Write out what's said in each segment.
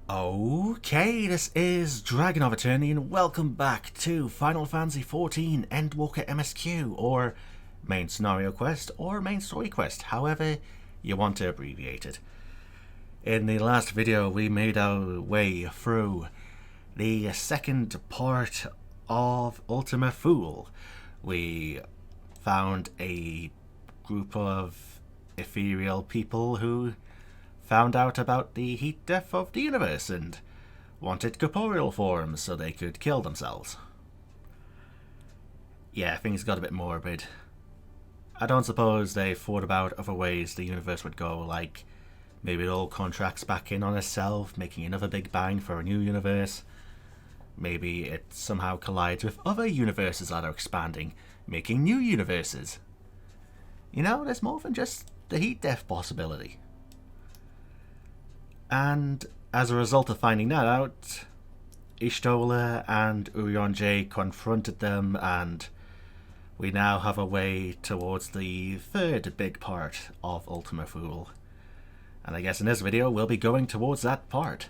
Okay, this is DragonofEternity and welcome back to Final Fantasy XIV Endwalker MSQ, or Main Scenario Quest, or Main Story Quest, however you want to abbreviate it. In the last video we made our way through the second part of Ultima Thule. We found a group of ethereal people who found out about the heat death of the universe and wanted corporeal forms so they could kill themselves. Yeah, things got a bit morbid. I don't suppose they thought about other ways the universe would go, like maybe it all contracts back in on itself, making another big bang for a new universe. Maybe it somehow collides with other universes that are expanding, making new universes. You know, there's more than just the heat death possibility. And as a result of finding that out, Y'shtola and Urianger confronted them, and we now have a way towards the third big part of Ultima Thule. And I guess in this video we'll be going towards that part.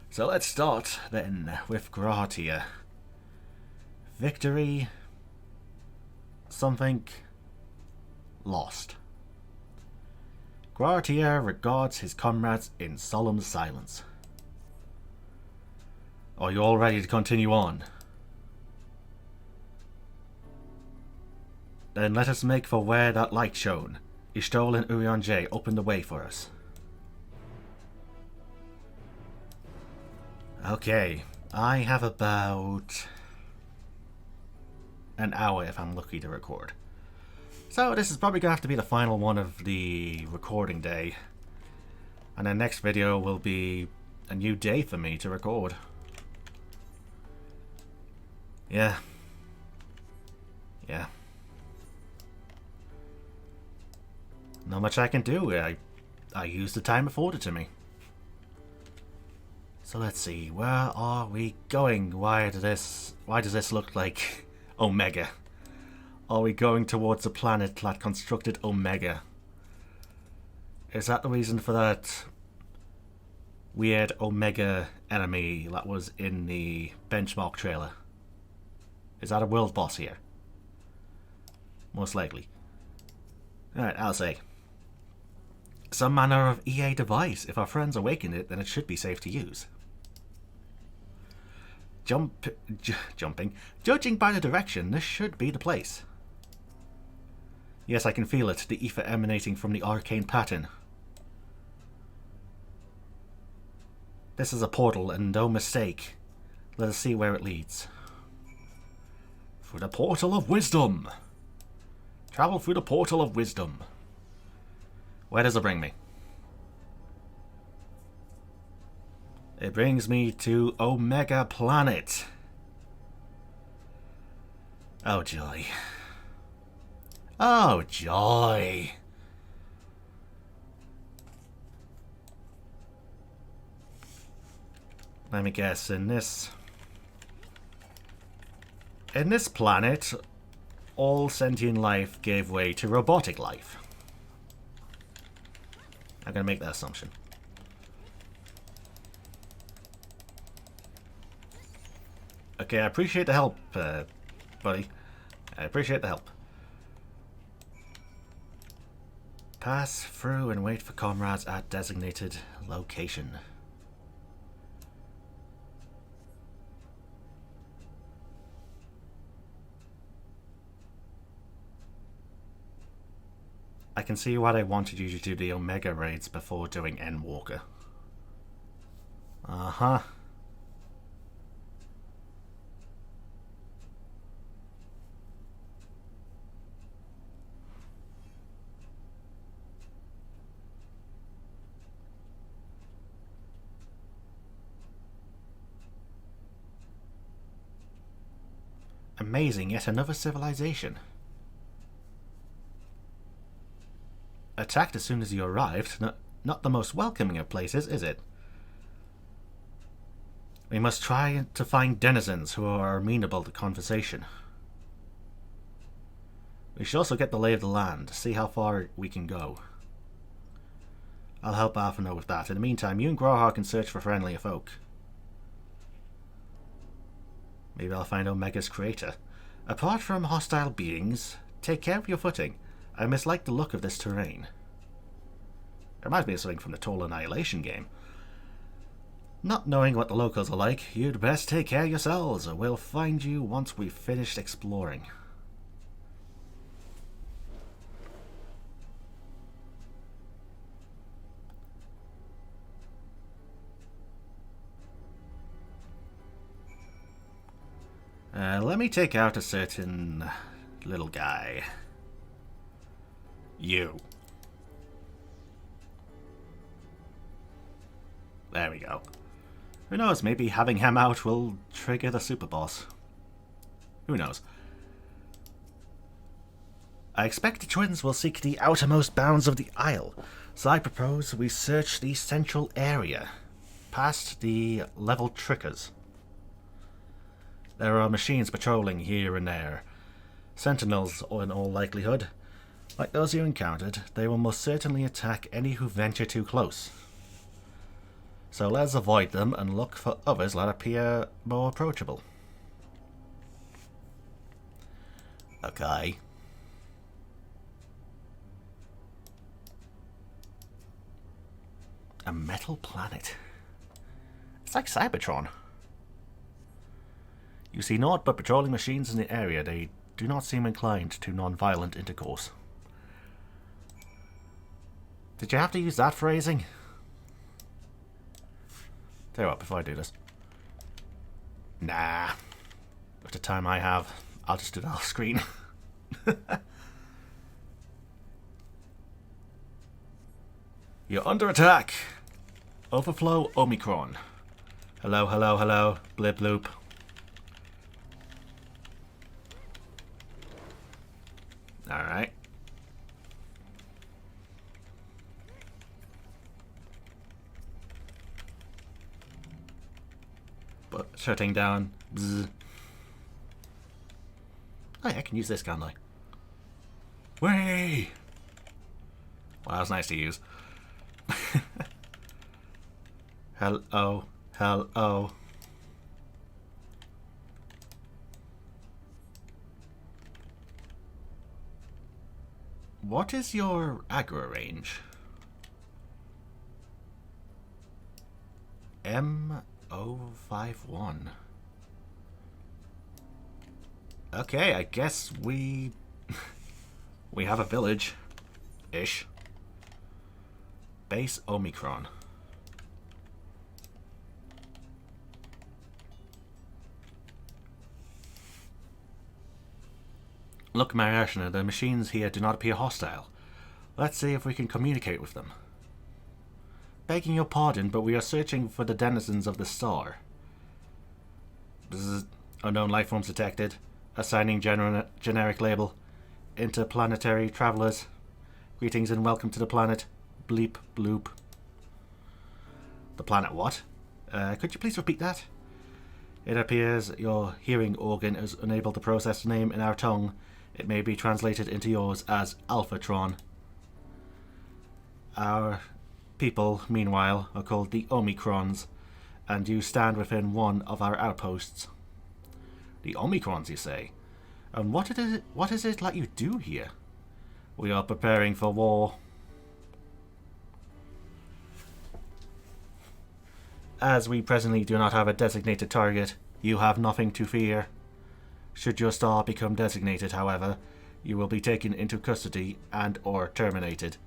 So let's start then with Gratia. Victory. Something lost. Gratia regards his comrades in solemn silence. Are you all ready to continue on? Then let us make for where that light shone. Y'shtola and Urianger open the way for us. Okay, I have about an hour if I'm lucky to record. So this is probably going to have to be the final one of the recording day. And the next video will be a new day for me to record. Yeah. Not much I can do. I use the time afforded to me. So let's see, where are we going? Why does this look like Omega? Are we going towards a planet that constructed Omega? Is that the reason for that weird Omega enemy that was in the benchmark trailer? Is that a world boss here? Most likely. Alright, I'll say. Some manner of EA device. If our friends awaken it, then it should be safe to use. Jumping. Judging by the direction, this should be the place. Yes, I can feel it, the ether emanating from the arcane pattern. This is a portal, and no mistake. Let us see where it leads. Through the portal of wisdom! Travel through the portal of wisdom. Where does it bring me? It brings me to Omega Planet. Oh joy. Oh joy. Let me guess, in this planet, all sentient life gave way to robotic life. I'm gonna make that assumption. Okay, I appreciate the help, buddy. I appreciate the help. Pass through and wait for comrades at designated location. I can see why they wanted you to do the Omega raids before doing Endwalker. Uh-huh. Amazing, yet another civilization. Attacked as soon as you arrived. Not the most welcoming of places, is it? We must try to find denizens who are amenable to conversation. We should also get the lay of the land, see how far we can go. I'll help Arthur with that. In the meantime, you and Grohar can search for friendlier folk. Maybe I'll find Omega's creator. Apart from hostile beings, take care of your footing. I mislike the look of this terrain. It reminds me of something from the Total Annihilation game. Not knowing what the locals are like, you'd best take care of yourselves, or we'll find you once we've finished exploring. Let me take out a certain little guy. You. There we go. Who knows, maybe having him out will trigger the super boss. Who knows? I expect the twins will seek the outermost bounds of the Isle, so I propose we search the central area, past the level triggers. There are machines patrolling here and there. Sentinels, in all likelihood. Like those you encountered, they will most certainly attack any who venture too close. So let's avoid them and look for others that appear more approachable. Okay. A metal planet. It's like Cybertron. You see naught but patrolling machines in the area. They do not seem inclined to non-violent intercourse. Did you have to use that phrasing? Tell you what, before I do this. Nah. With the time I have, I'll just do that off screen. You're under attack! Overflow Omicron. Hello, hello, hello. Blip bloop. Alright. But shutting down. Bzz. Oh yeah, I can use this, can't I? Way! Well, that was nice to use. Hello. Hello. What is your aggro range? M051. Okay, I guess we have a village-ish. Base Omicron. Look, Mariashna, the machines here do not appear hostile. Let's see if we can communicate with them. Begging your pardon, but we are searching for the denizens of the star. Bzz. Unknown life forms detected. Assigning generic label. Interplanetary travelers. Greetings and welcome to the planet. Bleep bloop. The planet what? Could you please repeat that? It appears your hearing organ is unable to process the name in our tongue. It may be translated into yours as Alphatron. Our people, meanwhile, are called the Omicrons, and you stand within one of our outposts. The Omicrons, you say? And what is it like you do here? We are preparing for war. As we presently do not have a designated target, you have nothing to fear. Should your star become designated, however, you will be taken into custody and or terminated.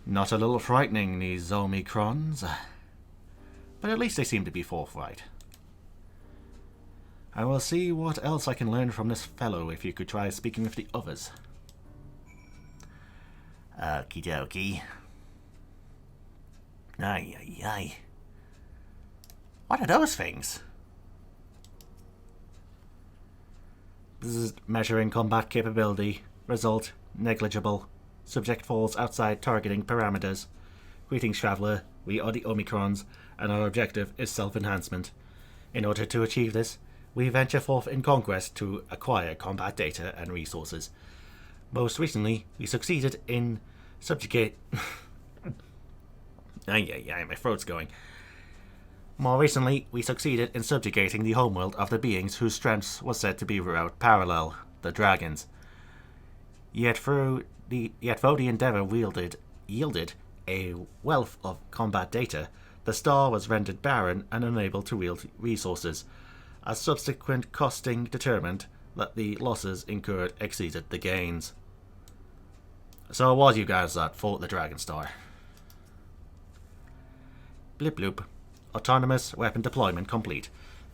Not a little frightening, these Omicrons. But at least they seem to be forthright. I will see what else I can learn from this fellow if you could try speaking with the others. Okie dokie. Ay, ay, ay. What are those things? Bzz, measuring combat capability. Result, negligible. Subject falls outside targeting parameters. Greetings, traveller. We are the Omicrons, and our objective is self-enhancement. In order to achieve this, we venture forth in conquest to acquire combat data and resources. Most recently, we succeeded in Subjugate... Ay, my throat's going. More recently, we succeeded in subjugating the homeworld of the beings whose strengths was said to be without parallel, the dragons. Yet though the endeavour yielded a wealth of combat data, the star was rendered barren and unable to wield resources, as subsequent costing determined that the losses incurred exceeded the gains. So it was you guys that fought the Dragon Star. Blip bloop. Autonomous weapon deployment complete.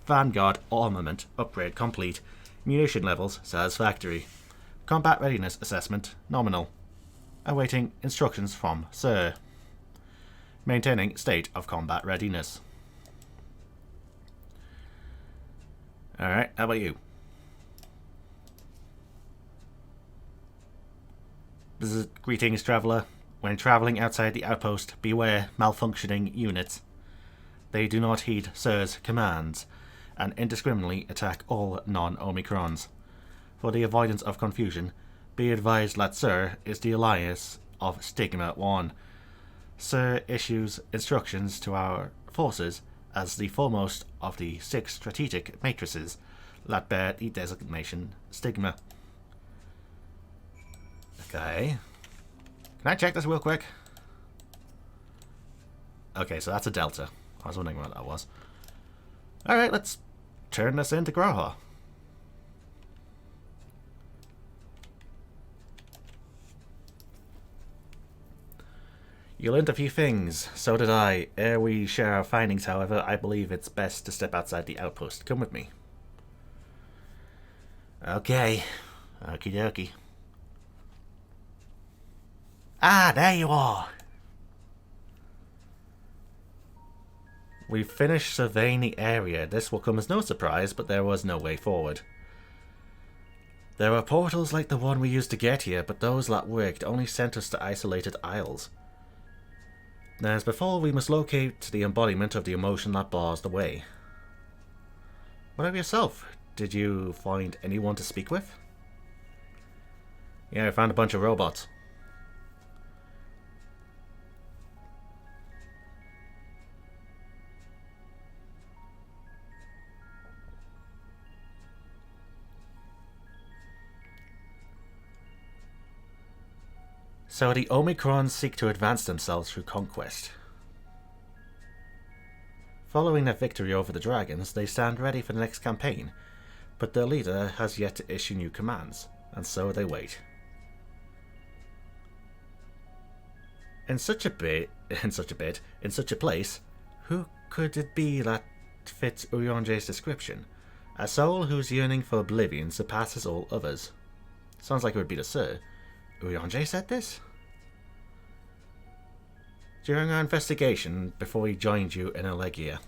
Vanguard armament upgrade complete. Munition levels satisfactory. Combat readiness assessment nominal. Awaiting instructions from Sir. Maintaining state of combat readiness. Alright, how about you? Greetings, traveller. When travelling outside the outpost, beware malfunctioning units. They do not heed Sir's commands, and indiscriminately attack all non-Omicrons. For the avoidance of confusion, be advised that Sir is the alliance of Stigma 1. Sir issues instructions to our forces as the foremost of the 6 strategic matrices that bear the designation Stigma. Okay. Can I check this real quick? Okay, so that's a delta. I was wondering what that was. Alright, let's turn this into Groha. You learned a few things, so did I. Ere we share our findings, however, I believe it's best to step outside the outpost. Come with me. Okay. Okie dokie. Ah, there you are! We've finished surveying the area. This will come as no surprise, but there was no way forward. There are portals like the one we used to get here, but those that worked only sent us to isolated isles. As before, we must locate the embodiment of the emotion that bars the way. What of yourself? Did you find anyone to speak with? Yeah, I found a bunch of robots. So the Omicrons seek to advance themselves through conquest. Following their victory over the dragons, they stand ready for the next campaign, but their leader has yet to issue new commands, and so they wait. In such a place, who could it be that fits Urianger's description? A soul whose yearning for oblivion surpasses all others. Sounds like it would be the Sir. Urianger said this? During our investigation, before we joined you in Elegia.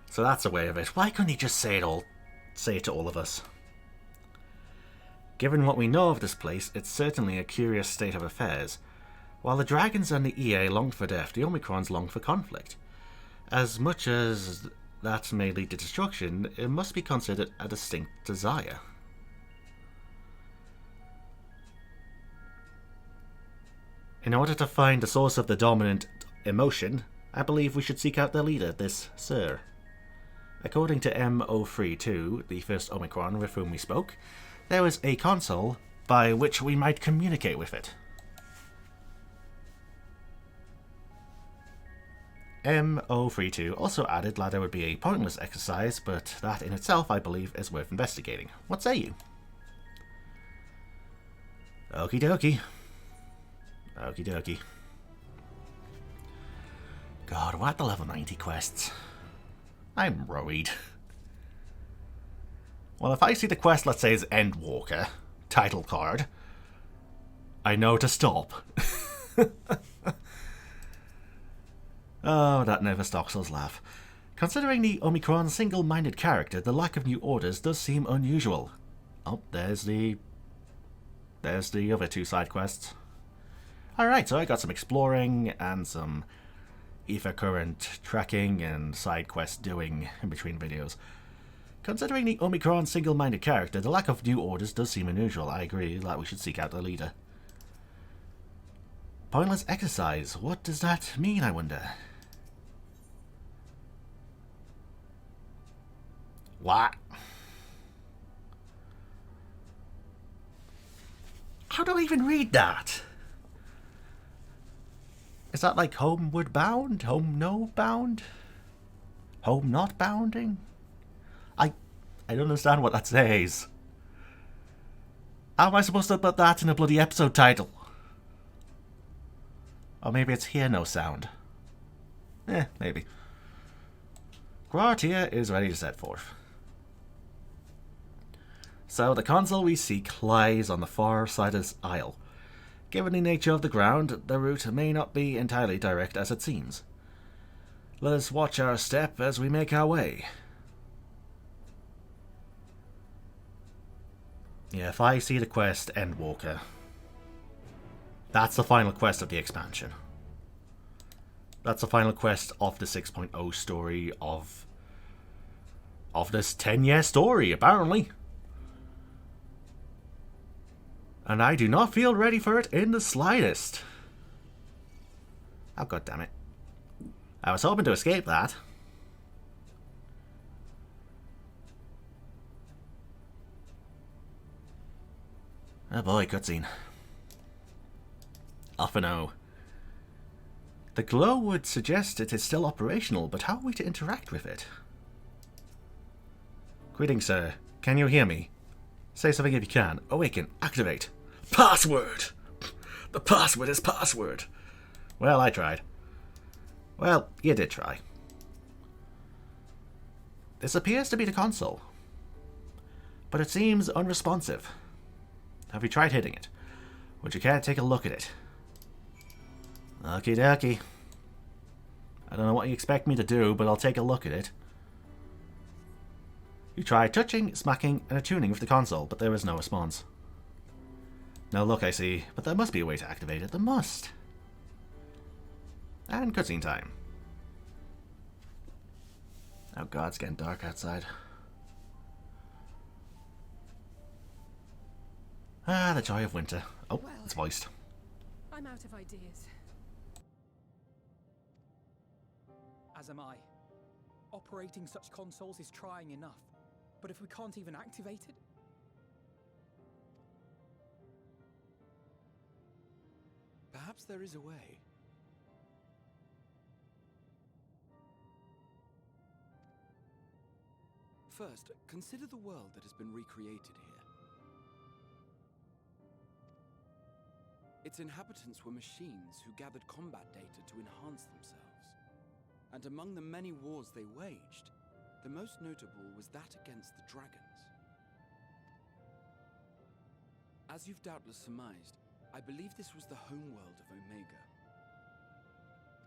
So that's a way of it. Why couldn't he just say it to all of us? Given what we know of this place, it's certainly a curious state of affairs. While the dragons and the EA longed for death, the Omicrons longed for conflict. As much as that may lead to destruction, it must be considered a distinct desire. In order to find the source of the dominant emotion, I believe we should seek out their leader, this Sir. According to M032, the first Omicron with whom we spoke, there was a console by which we might communicate with it. M032 also added that it would be a pointless exercise, but that in itself I believe is worth investigating. What say you? Okie dokie. Okie dokie. God, we're at the level 90 quests. I'm worried. Well, if I see the quest that says Endwalker, title card, I know to stop. Oh, that never stops us laugh. Considering the Omicron single-minded character, the lack of new orders does seem unusual. Oh, there's the other 2 side quests. Alright, so I got some exploring and some ether current tracking and side quest doing in between videos. Considering the Omicron single-minded character, the lack of new orders does seem unusual. I agree that we should seek out the leader. Pointless exercise. What does that mean, I wonder? What? How do I even read that? Is that like homeward bound? Home no bound? Home not bounding? I don't understand what that says. How am I supposed to put that in a bloody episode title? Or maybe it's hear no sound. Maybe. Quartier is ready to set forth. So the console we seek lies on the far side of this isle. Given the nature of the ground, the route may not be entirely direct as it seems. Let us watch our step as we make our way. Yeah, if I see the quest Endwalker, that's the final quest of the expansion. That's the final quest of the 6.0 story of this 10-year story, apparently. And I do not feel ready for it in the slightest. Oh, god damn it. I was hoping to escape that. Oh boy, cutscene. Off and oh. The glow would suggest it is still operational, but how are we to interact with it? Greetings, sir. Can you hear me? Say something if you can. Awaken. Activate. Password! The password is password. Well, I tried. Well, you did try. This appears to be the console, but it seems unresponsive. Have you tried hitting it? Would you care to take a look at it? Okie dokie. I don't know what you expect me to do, but I'll take a look at it. You tried touching, smacking, and attuning with the console, but there is no response. No look, I see, but there must be a way to activate it. There must. And cutscene time. Oh god, it's getting dark outside. Ah, the joy of winter. Oh, well, it's voiced. I'm out of ideas. As am I. Operating such consoles is trying enough. But if we can't even activate it? Perhaps there is a way. First, consider the world that has been recreated here. Its inhabitants were machines who gathered combat data to enhance themselves. And among the many wars they waged, the most notable was that against the dragons. As you've doubtless surmised, I believe this was the homeworld of Omega.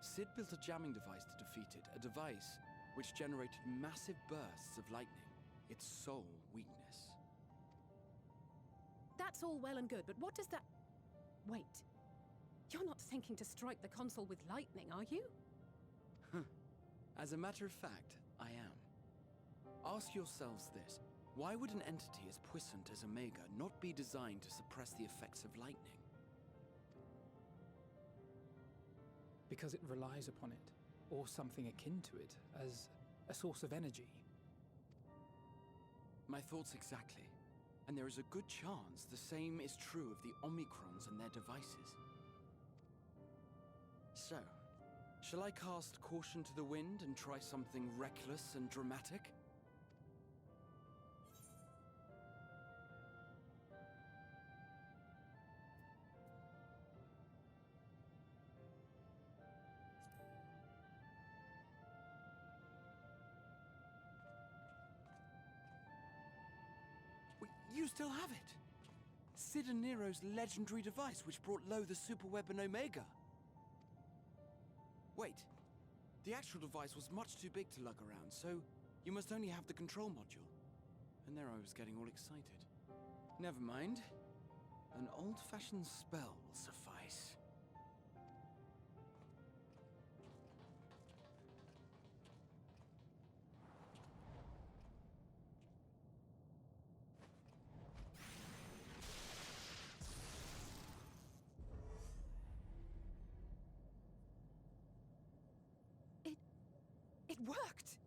Sid built a jamming device to defeat it, a device which generated massive bursts of lightning, its sole weakness. That's all well and good, but what does that... Wait. You're not thinking to strike the console with lightning, are you? As a matter of fact, I am. Ask yourselves this. Why would an entity as puissant as Omega not be designed to suppress the effects of lightning? Because it relies upon it, or something akin to it, as a source of energy. My thoughts exactly. And there is a good chance the same is true of the Omicrons and their devices. So, shall I cast caution to the wind and try something reckless and dramatic? You still have it! Sid and Nero's legendary device which brought low the superweapon Omega. Wait, the actual device was much too big to lug around, so you must only have the control module. And there I was getting all excited. Never mind. An old-fashioned spell will suffice. worked!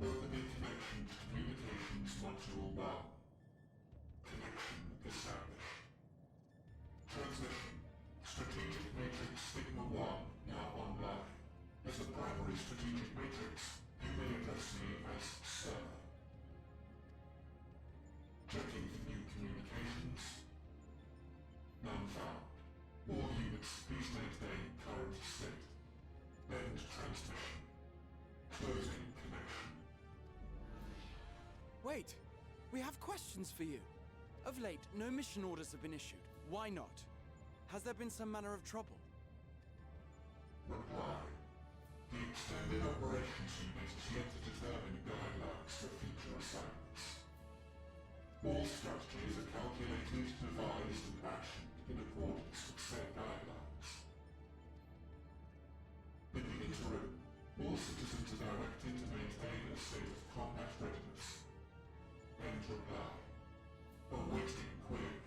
Opening connection to communications module 1. Connection established. Transmission. Strategic matrix signal 1 now online. As a primary strategic matrix, you may address me as Sir. Checking for new communications. None found. All units, please maintain current state. End transmission. Closing connection. Wait! We have questions for you. Of late, no mission orders have been issued. Why not? Has there been some manner of trouble? Reply. The Extended Operations Unit is yet to determine guidelines for future assignments. All strategies are calculated, devised, and actioned in accordance with said guidelines. In the interim, all citizens are directed to maintain a state of combat readiness. End reply. Awaiting query.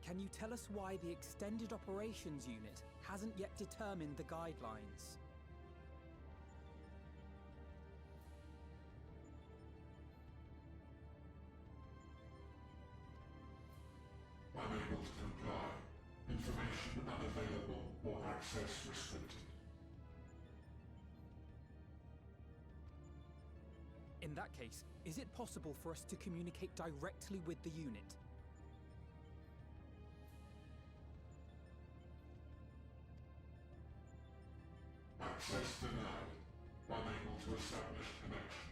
Can you tell us why the Extended Operations Unit hasn't yet determined the guidelines? Unable to comply. Information unavailable or access restricted. In that case, is it possible for us to communicate directly with the unit? Access denied. Unable to establish connection.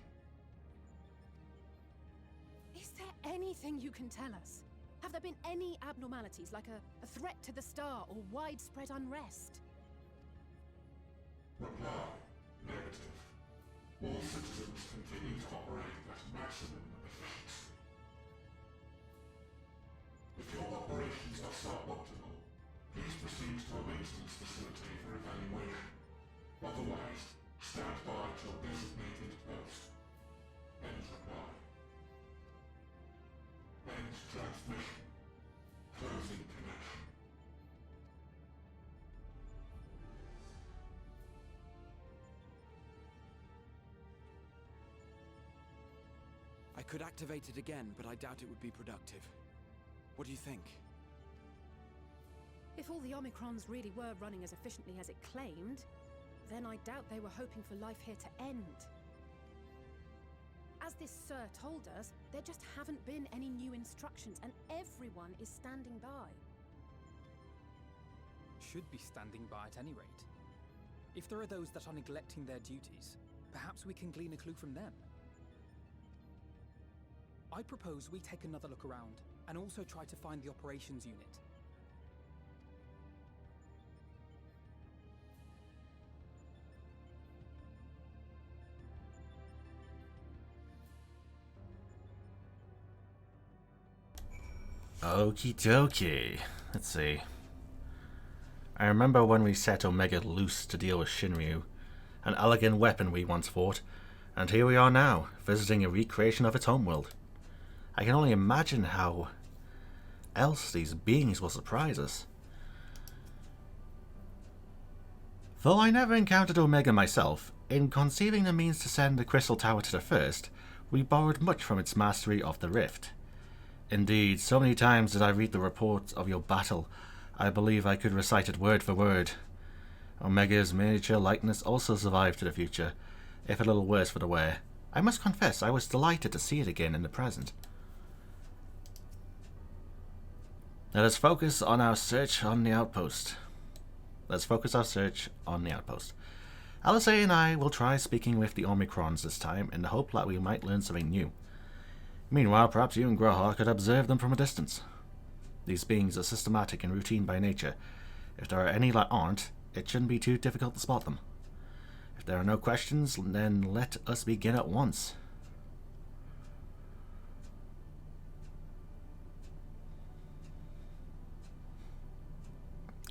Is there anything you can tell us? Have there been any abnormalities, like a threat to the star or widespread unrest? Reply. Negative. All citizens continue to operate at maximum efficiency. If your operations are suboptimal, please proceed to a maintenance facility for evaluation. Otherwise, stand by at your designated post. End reply. End transmission. Closing connection. I could activate it again, but I doubt it would be productive. What do you think? If all the Omicrons really were running as efficiently as it claimed, then I doubt they were hoping for life here to end. As this Sir told us, there just haven't been any new instructions, and everyone is standing by. Should be standing by at any rate. If there are those that are neglecting their duties, perhaps we can glean a clue from them. I propose we take another look around, and also try to find the operations unit. Okie dokie. Let's see. I remember when we set Omega loose to deal with Shinryu, an elegant weapon we once fought, and here we are now, visiting a recreation of its homeworld. I can only imagine how else these beings will surprise us. Though I never encountered Omega myself, in conceiving the means to send the Crystal Tower to the First, we borrowed much from its mastery of the Rift. Indeed, so many times did I read the reports of your battle, I believe I could recite it word for word. Omega's miniature likeness also survived to the future, if a little worse for the wear. I must confess I was delighted to see it again in the present. Let us focus on our search on the outpost. Alice and I will try speaking with the Omicrons this time in the hope that we might learn something new. Meanwhile, perhaps you and Grohar could observe them from a distance. These beings are systematic and routine by nature. If there are any that aren't, it shouldn't be too difficult to spot them. If there are no questions, then let us begin at once.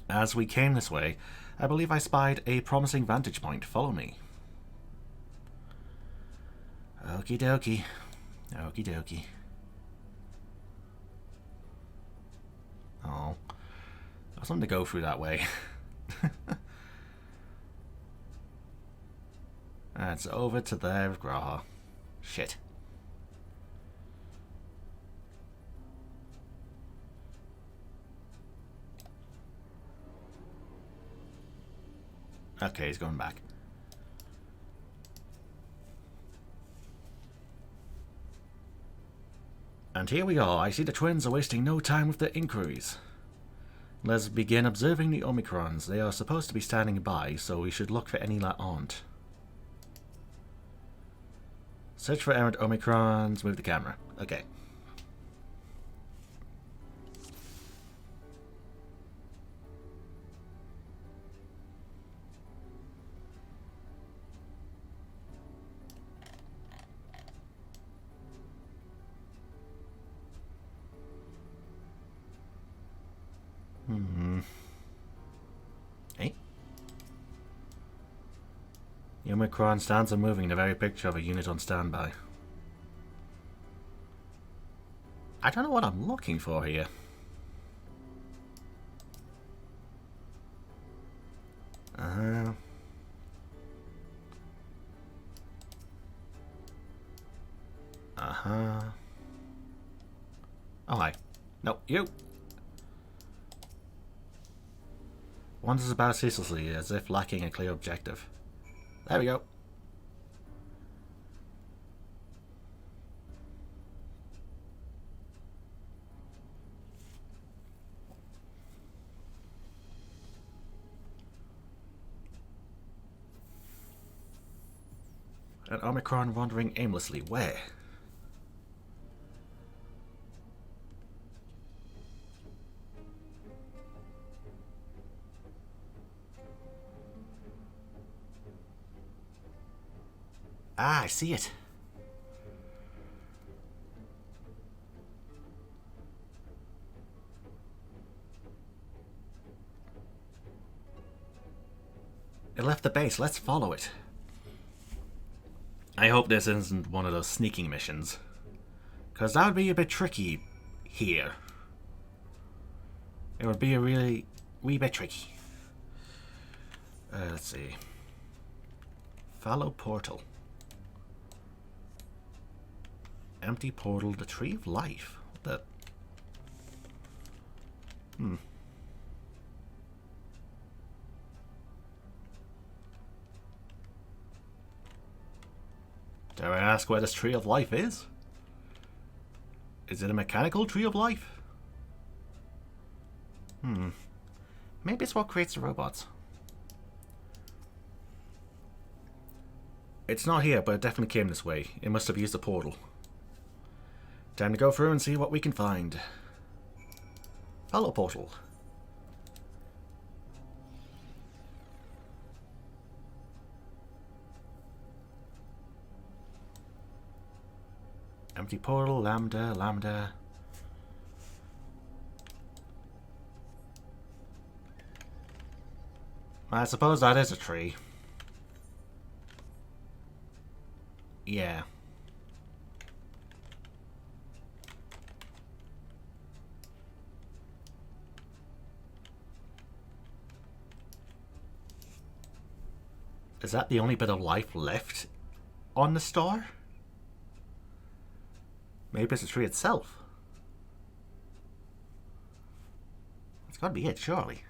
As we came this way, I believe I spied a promising vantage point. Follow me. Okie dokie. Okie dokie. Oh. I was something to go through that way. That's over to there with Graha. Shit. Okay, he's going back. And here we are. I see the twins are wasting no time with their inquiries. Let's begin observing the Omicrons. They are supposed to be standing by, so we should look for any that aren't. Search for errant Omicrons. Move the camera. Okay. Hey. The Omicron stands unmoving, the very picture of a unit on standby. I don't know what I'm looking for here. Oh, hi. No, you! Wanders about ceaselessly, as if lacking a clear objective. There we go. An Omicron wandering aimlessly. Where? Ah, I see it. It left the base. Let's follow it. I hope this isn't one of those sneaking missions, because that would be a bit tricky here. It would be a really wee bit tricky. Let's see. Follow portal. Empty portal, the Tree of Life. The Dare I ask where this Tree of Life is? Is it a mechanical Tree of Life? Maybe it's what creates the robots. It's not here, but it definitely came this way. It must have used the portal. Time to go through and see what we can find. Follow portal. Empty portal, lambda, lambda. I suppose that is a tree. Yeah. Is that the only bit of life left on the star? Maybe it's the tree itself. It's gotta be it, surely.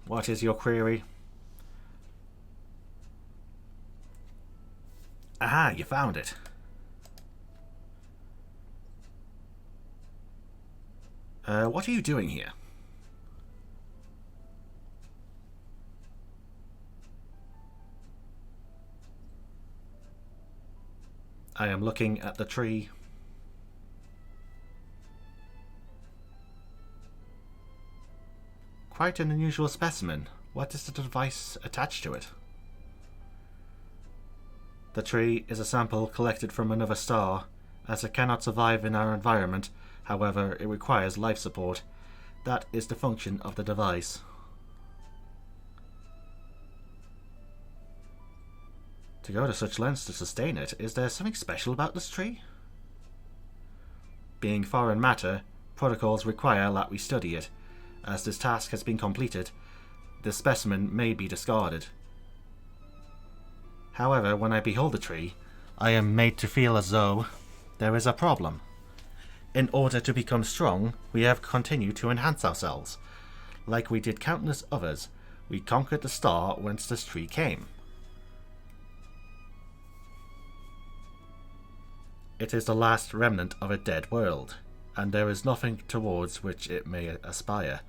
What is your query? Aha, you found it. What are you doing here? I am looking at the tree. quite an unusual specimen. What is the device attached to it? The tree is a sample collected from another star, as it cannot survive in our environment. However, it requires life support. That is the function of the device. To go to such lengths to sustain it, is there something special about this tree? Being foreign matter, protocols require that we study it. As this task has been completed, the specimen may be discarded. However, when I behold the tree, I am made to feel as though there is a problem. In order to become strong, we have continued to enhance ourselves. Like we did countless others, we conquered the star whence this tree came. It is the last remnant of a dead world, and there is nothing towards which it may aspire.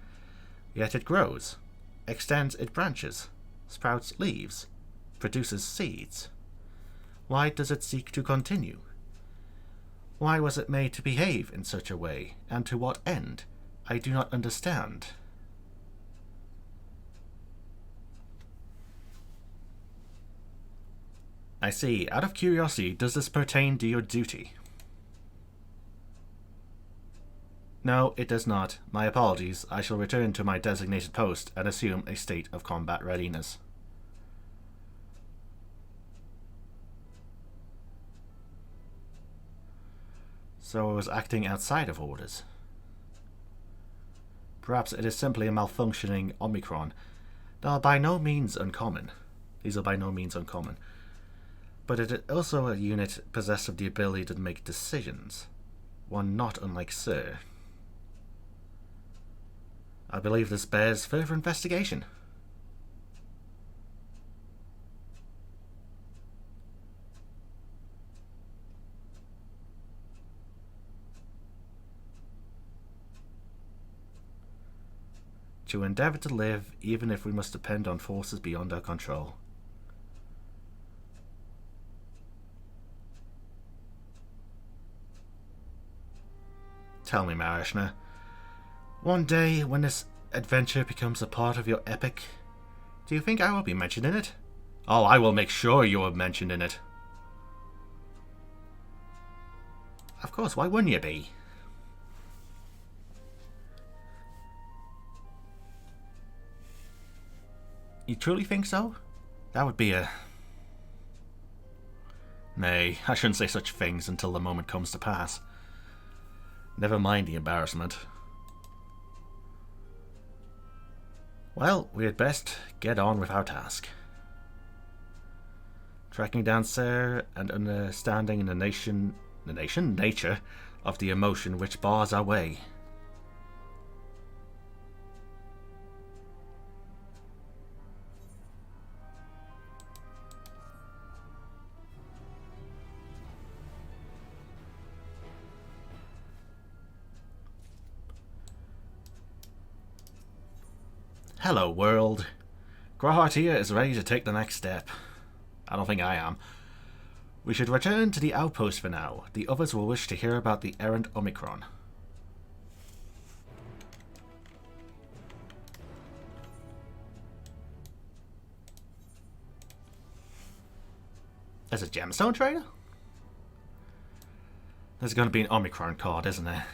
Yet it grows, extends its branches, sprouts leaves, produces seeds. Why does it seek to continue? Why was it made to behave in such a way, and to what end? I do not understand. I see. Out of curiosity, does this pertain to your duty? No, it does not. My apologies. I shall return to my designated post and assume a state of combat readiness. So I was acting outside of orders. Perhaps it is simply a malfunctioning Omicron. They are by no means uncommon. These are by no means uncommon. But it is also a unit possessed of the ability to make decisions. One not unlike Sir. I believe this bears further investigation. To endeavour to live, even if we must depend on forces beyond our control. Tell me, Marishna, one day when this adventure becomes a part of your epic, do you think I will be mentioned in it? Oh, I will make sure you are mentioned in it. Of course, why wouldn't you be? You truly think so? That would be a... Nay, I shouldn't say such things until the moment comes to pass. Never mind the embarrassment. Well, we had best get on with our task. Tracking down Sir and understanding the nature of the emotion which bars our way. Hello, world. Grahart here is ready to take the next step. I don't think I am. We should return to the outpost for now. The others will wish to hear about the errant Omicron. There's a gemstone trader? There's going to be an Omicron card, isn't there?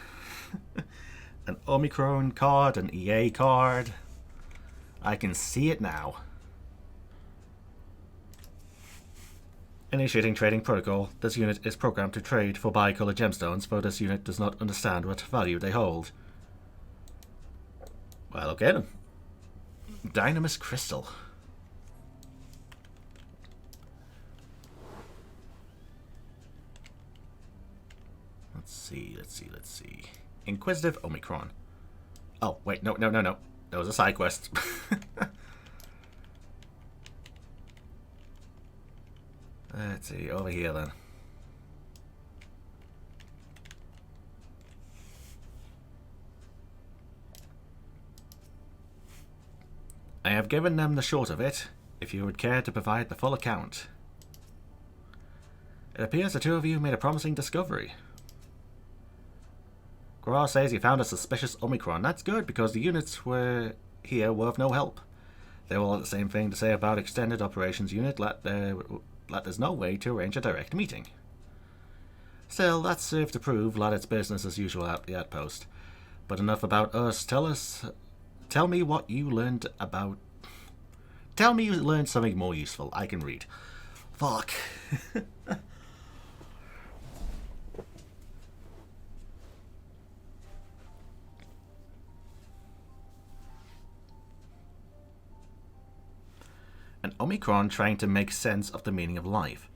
An Omicron card, an EA card. I can see it now. Initiating trading protocol. This unit is programmed to trade for bi-colored gemstones, but this unit does not understand what value they hold. Well, okay then. Dynamis crystal. Let's see. Inquisitive Omicron. Oh, wait, no. That was a side quest. Let's see, over here then. I have given them the short of it, if you would care to provide the full account. It appears the two of you made a promising discovery. Grar says you found a suspicious Omicron. That's good, because the units were here were of no help. They all had the same thing to say about Extended Operations Unit, there's no way to arrange a direct meeting. Still, that served to prove it's business as usual at the outpost. But enough about us. Tell me what you learned about... Tell me you learned something more useful. I can read. Fuck. An Omicron trying to make sense of the meaning of life.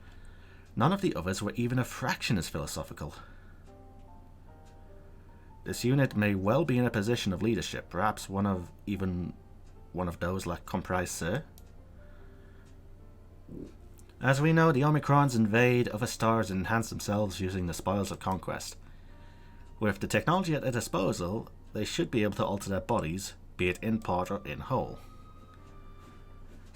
None of the others were even a fraction as philosophical. This unit may well be in a position of leadership, perhaps one of those like comprise Sir. As we know, the Omicrons invade other stars and enhance themselves using the spoils of conquest. With the technology at their disposal, they should be able to alter their bodies, be it in part or in whole.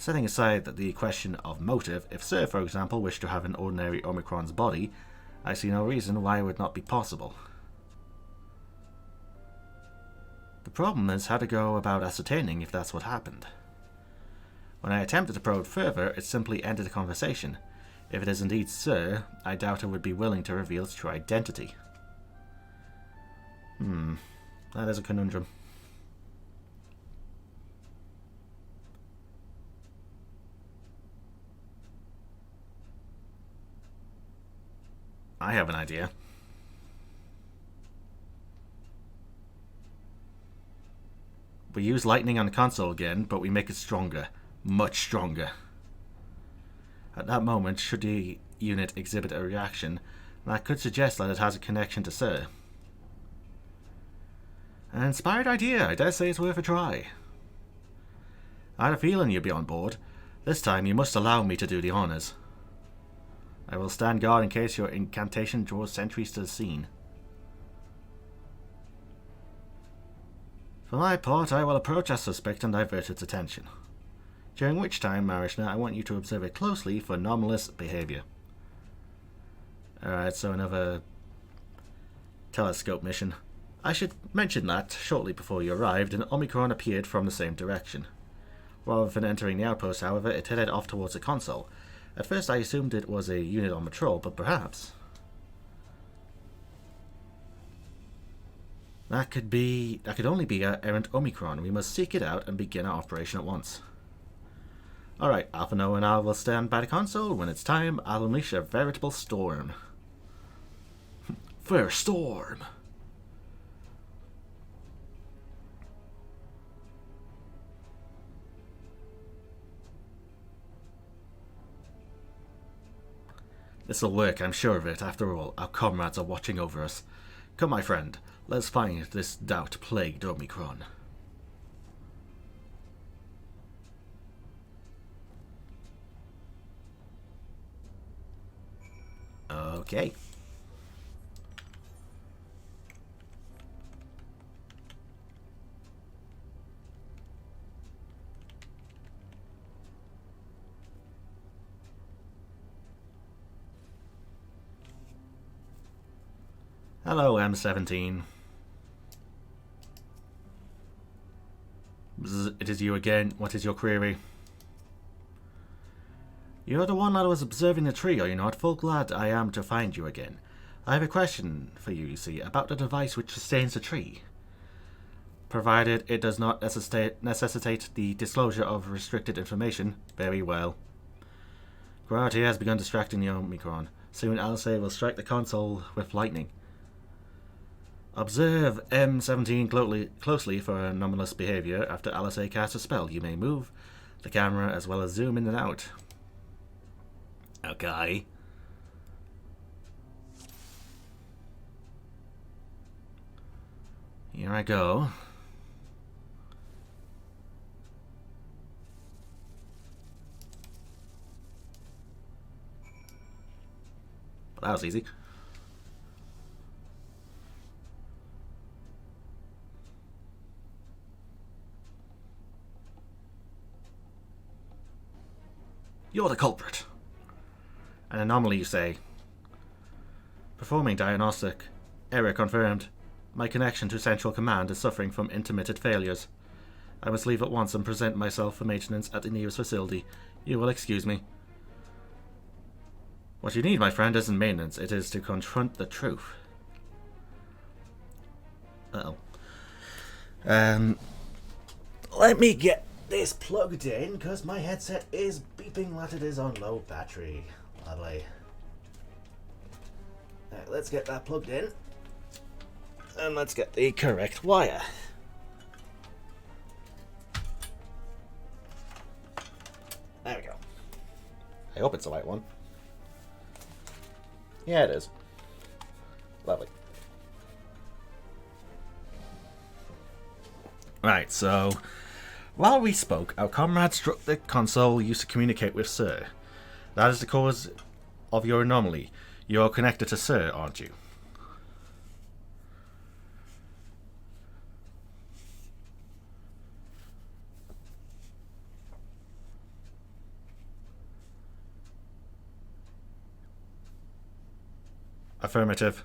Setting aside the question of motive, if Sir, for example, wished to have an ordinary Omicron's body, I see no reason why it would not be possible. The problem is how to go about ascertaining if that's what happened. When I attempted to probe further, it simply ended the conversation. If it is indeed Sir, I doubt it would be willing to reveal its true identity. That is a conundrum. I have an idea. We use lightning on the console again, but we make it stronger. Much stronger. At that moment, should the unit exhibit a reaction, that could suggest that it has a connection to Sir. An inspired idea. I dare say it's worth a try. I had a feeling you'd be on board. This time you must allow me to do the honours. I will stand guard in case your incantation draws sentries to the scene. For my part, I will approach our suspect and divert its attention. During which time, Marishna, I want you to observe it closely for anomalous behaviour. Alright, so another telescope mission. I should mention that, shortly before you arrived, an Omicron appeared from the same direction. Rather than entering the outpost, however, it headed off towards the console. At first I assumed it was a unit on patrol, but perhaps... That could only be our errant Omicron. We must seek it out and begin our operation at once. Alright, Alpha Noah and I will stand by the console. When it's time, I'll unleash a veritable storm. For a storm! This'll work, I'm sure of it. After all, our comrades are watching over us. Come, my friend, let's find this doubt-plagued Omicron. Okay. Hello, M17. It is you again. What is your query? You're the one that was observing the tree, are you not? Full glad I am to find you again. I have a question for you, see, about the device which sustains the tree. Provided it does not necessitate the disclosure of restricted information, very well. Gravity has begun distracting the Omicron. Soon LSA will strike the console with lightning. Observe M17 closely for anomalous behavior. After LSA casts a spell, you may move the camera as well as zoom in and out. Okay. Here I go. Well, that was easy. You're the culprit. An anomaly, you say? Performing diagnostic. Error confirmed. My connection to Central Command is suffering from intermittent failures. I must leave at once and present myself for maintenance at the nearest facility. You will excuse me. What you need, my friend, isn't maintenance. It is to confront the truth. Uh-oh. Let me get this plugged in, because my headset is beeping like it is on low battery. Lovely. Right, let's get that plugged in. And let's get the correct wire. There we go. I hope it's the right one. Yeah, it is. Lovely. Right, so while we spoke, our comrade struck the console used to communicate with Sir. That is the cause of your anomaly. You are connected to Sir, aren't you? Affirmative.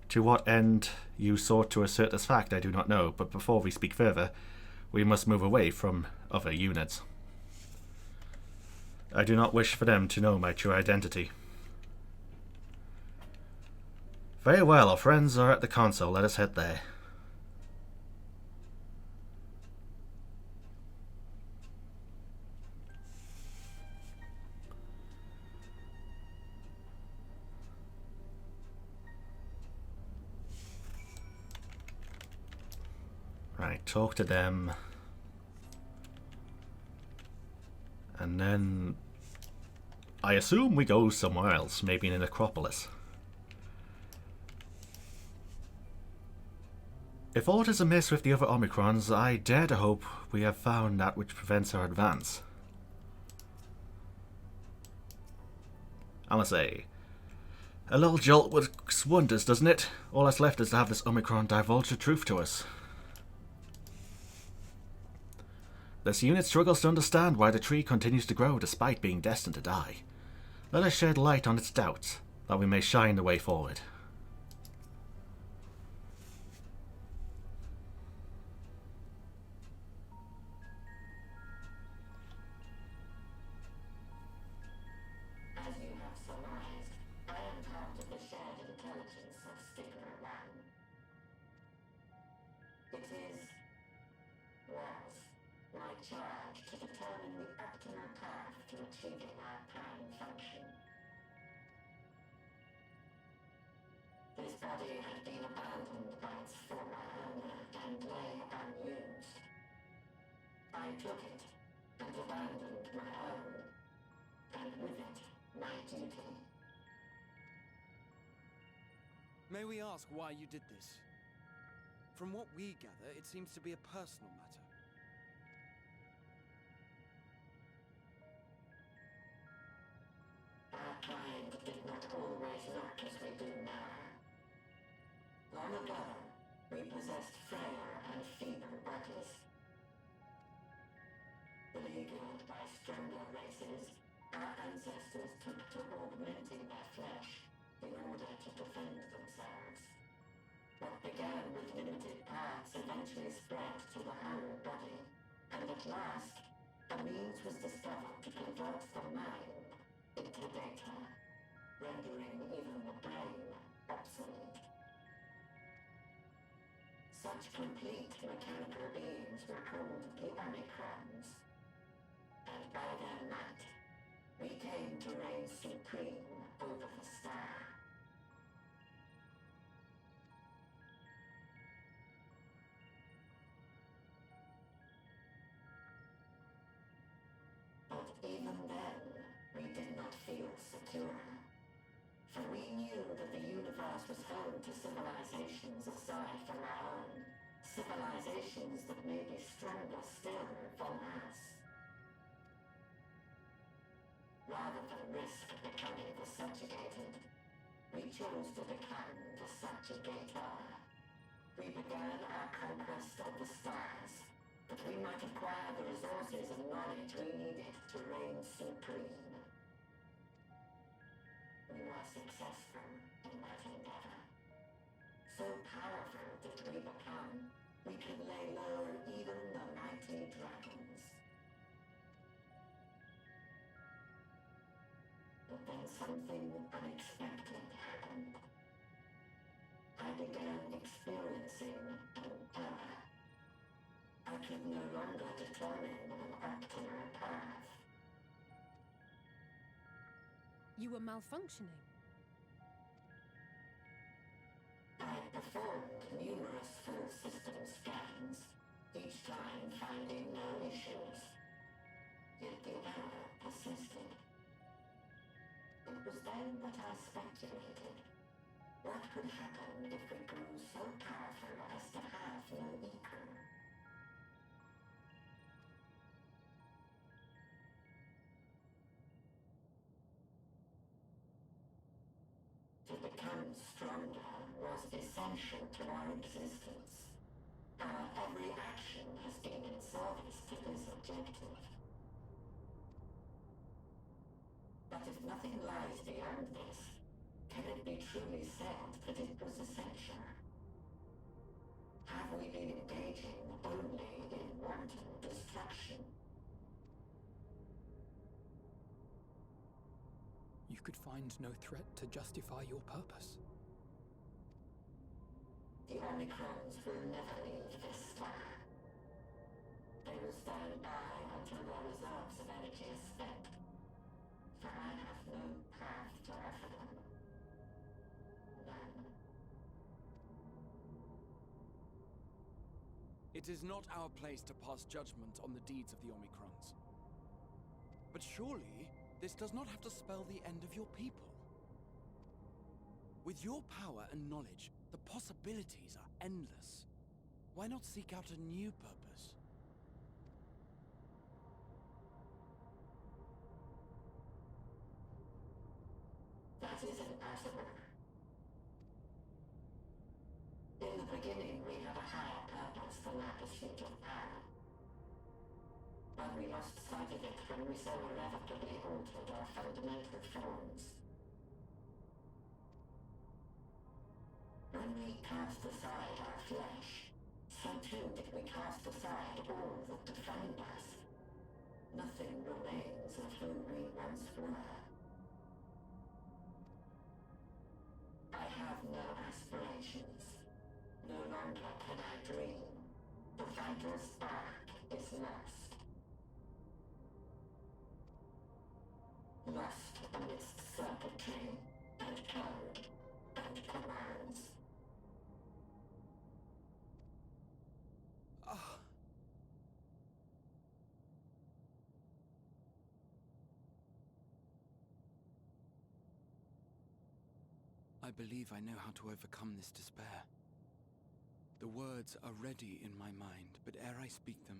To what end you sought to assert this fact, I do not know, but before we speak further, we must move away from other units. I do not wish for them to know my true identity. Very well, our friends are at the console. Let us head there. Right, talk to them. And then I assume we go somewhere else, maybe in an Acropolis. If aught is amiss with the other Omicrons, I dare to hope we have found that which prevents our advance. I must say, a little jolt works wonders, doesn't it? All that's left is to have this Omicron divulge the truth to us. This unit struggles to understand why the tree continues to grow despite being destined to die. Let us shed light on its doubts, that we may shine the way forward. As you have surmised, I am part of the shared intelligence of Stigma-1. It was my charge to determine the optimal path to achieving our prime function. This body had been abandoned by its former owner and lay unused. I took it and abandoned my own, and with it, my duty. May we ask why you did this? From what we gather, it seems to be a personal matter. Our kind did not always look as we do now. Long ago, we possessed frail and feeble bodies. Beleaguered by stronger races, our ancestors took to augmenting their flesh in order to defend themselves. What began with limited parts eventually spread to the whole body, and at last, a means was discovered to convert the mind into data, rendering even the brain obsolete. Such complete mechanical beings were called the Omicrons, and by their might, we came to reign supreme over the star. But even then, we did not feel secure. For we knew that the universe was home to civilizations aside from our own. Civilizations that may be stronger still than us. Rather than risk becoming the subjugated, we chose to become the subjugator. We began our conquest of the stars, that we might acquire the resources and knowledge we needed to reign supreme. We were successful in that endeavor. So powerful did we become, we could lay low even the mighty dragons. But then something unexpected happened. I began experiencing an error. I could no longer determine an optimal path. You were malfunctioning. I performed numerous full system scans, each time finding no issues. Yet the error persisted. It was then that I speculated. What could happen if we grew so powerful as to have no equal? To become stronger was essential to our existence. Our every action has been in service to this objective. But if nothing lies beyond this, can it be truly said that it was essential? Have we been engaging only in wanton destruction? You could find no threat to justify your purpose. The Omicrons will never leave this star. They will stand by until their reserves of energy are spent. For I have no path to offer them. None. It is not our place to pass judgment on the deeds of the Omicrons. But surely, this does not have to spell the end of your people. With your power and knowledge, the possibilities are endless. Why not seek out a new purpose? That is impossible. In the beginning, we had a higher purpose than our pursuit of power. But we lost sight of it when we so irrevocably altered our fundamental forms. When we cast aside our flesh, so too did we cast aside all that defined us. Nothing remains of who we once were. I have no aspirations. No longer can I dream. The vital spark is lost. Lost amidst circuitry and code and commands. I believe I know how to overcome this despair. The words are ready in my mind, but ere I speak them,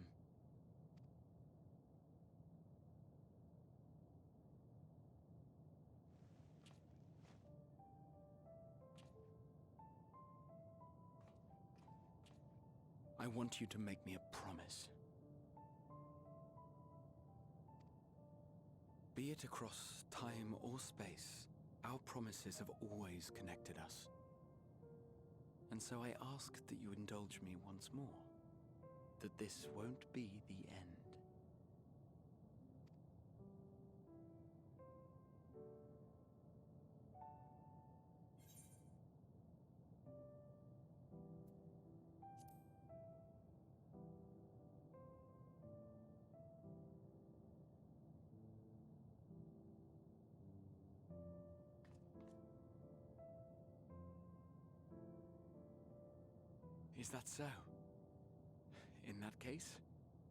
I want you to make me a promise. Be it across time or space, our promises have always connected us. And so I ask that you indulge me once more, that this won't be the end. Is that so? In that case,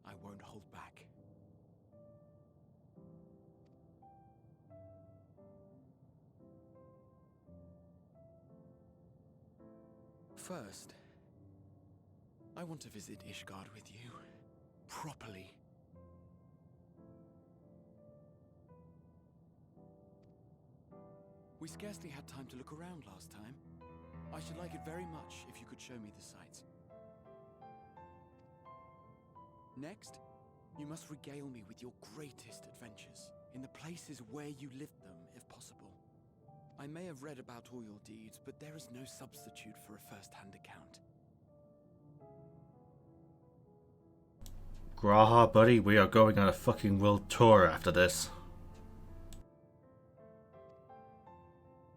I won't hold back. First, I want to visit Ishgard with you, properly. We scarcely had time to look around last time. I should like it very much if you could show me the sights. Next, you must regale me with your greatest adventures, in the places where you lived them, if possible. I may have read about all your deeds, but there is no substitute for a first-hand account. Graha, buddy, we are going on a fucking world tour after this.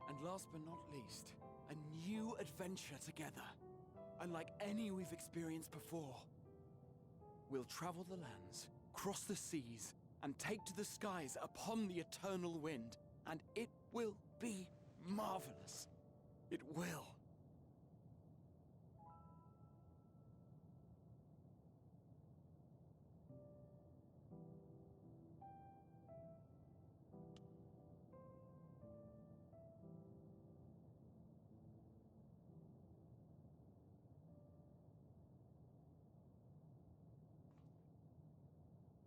And last but not least, a new adventure together, unlike any we've experienced before. We'll travel the lands, cross the seas, and take to the skies upon the eternal wind, and it will be marvelous. It will.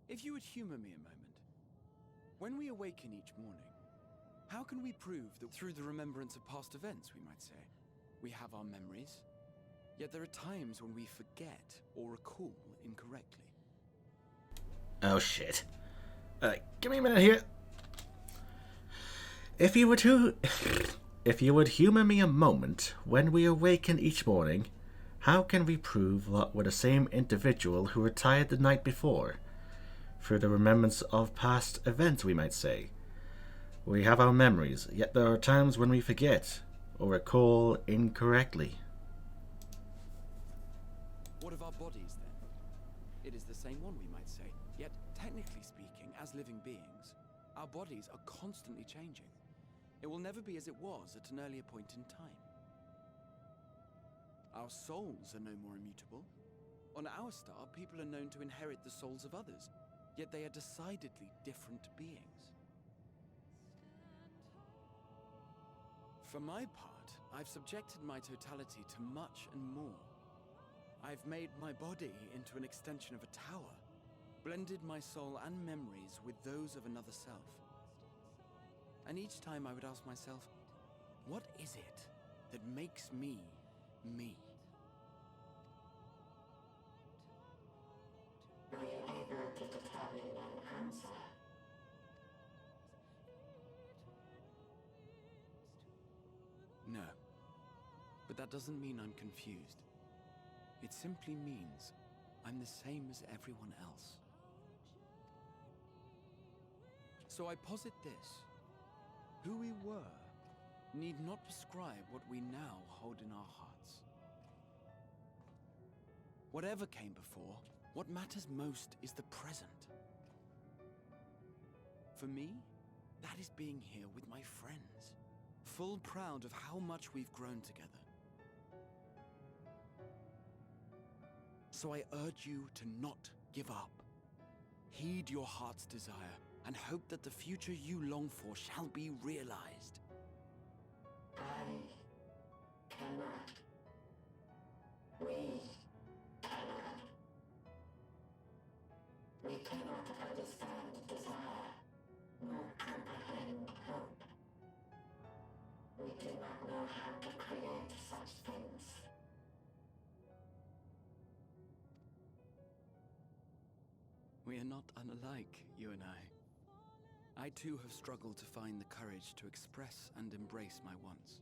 If you would humor me a moment, when we awaken each morning, how can we prove that through the remembrance of past events, we might say, we have our memories, yet there are times when we forget or recall incorrectly? Oh shit. Give me a minute here. If you would humor me a moment, when we awaken each morning, how can we prove that we're the same individual who retired the night before? Through the remembrance of past events, we might say. We have our memories, yet there are times when we forget or recall incorrectly. What of our bodies, then? It is the same one, we might say, yet technically speaking, as living beings, our bodies are constantly changing. It will never be as it was at an earlier point in time. Our souls are no more immutable. On our star, people are known to inherit the souls of others, yet they are decidedly different beings. For my part, I've subjected my totality to much and more. I've made my body into an extension of a tower, blended my soul and memories with those of another self. And each time I would ask myself, what is it that makes me, me? Are you able to determine an answer? No. But that doesn't mean I'm confused. It simply means I'm the same as everyone else. So I posit this. Who we were need not prescribe what we now hold in our hearts. Whatever came before, what matters most is the present. For me, that is being here with my friends, full proud of how much we've grown together. So I urge you to not give up. Heed your heart's desire and hope that the future you long for shall be realized. I cannot. We cannot. We cannot understand desire, nor comprehend hope. We do not know how to create such things. We are not unalike, you and I. I too have struggled to find the courage to express and embrace my wants.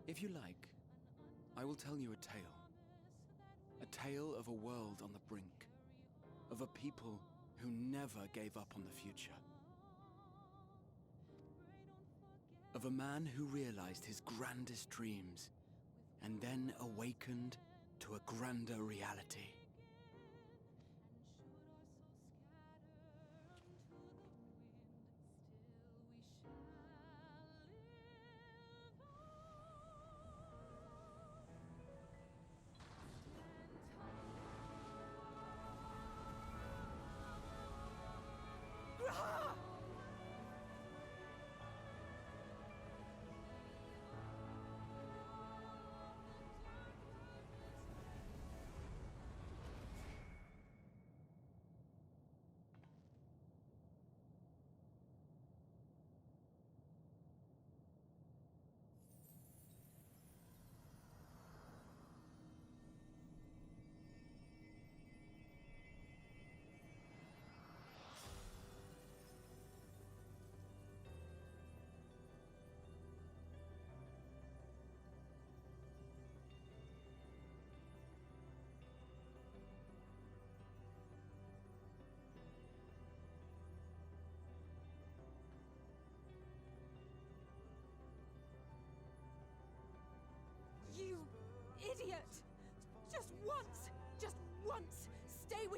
If you like, I will tell you a tale. A tale of a world on the brink, of a people who never gave up on the future. Of a man who realized his grandest dreams and then awakened to a grander reality.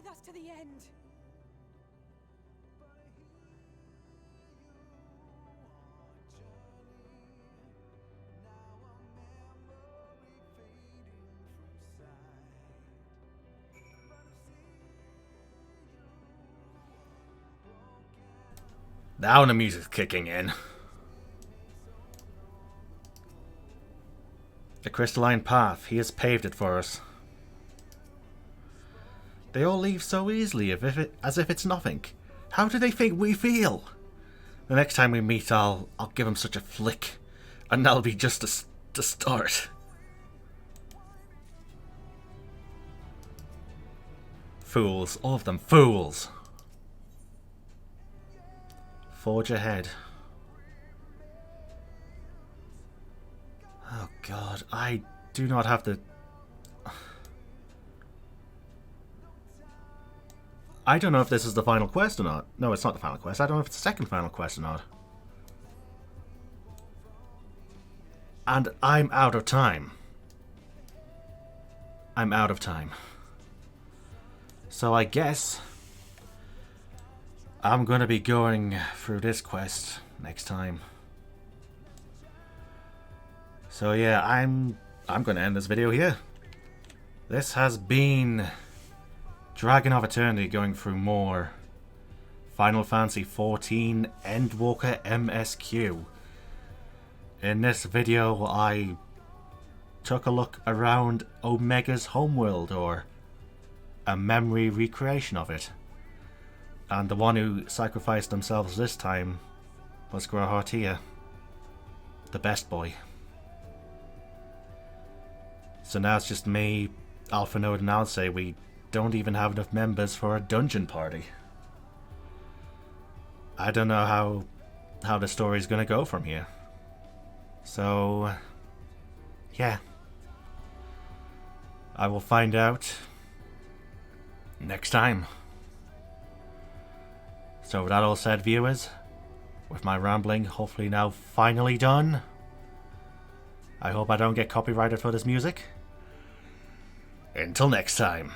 with us to the end. Now the music's kicking in. The crystalline path, he has paved it for us. They all leave so easily, as if it's nothing. How do they think we feel? The next time we meet, I'll give them such a flick, and that'll be just the start. Fools, all of them, fools. Forge ahead. Oh god, I do not have the... I don't know if this is the final quest or not. No, it's not the final quest. I don't know if it's the second final quest or not. And I'm out of time. I'm out of time. So I guess I'm going to be going through this quest next time. So yeah, I'm going to end this video here. This has been DragonofEternity going through more Final Fantasy XIV Endwalker MSQ. In this video, I took a look around Omega's homeworld, or a memory recreation of it. And the one who sacrificed themselves this time was Grahortia, the best boy. So now it's just me, Alpha Node, and Alce. We don't even have enough members for a dungeon party. I don't know how the story's gonna go from here. So, yeah. I will find out next time. So with that all said, viewers, with my rambling hopefully now finally done, I hope I don't get copyrighted for this music. Until next time.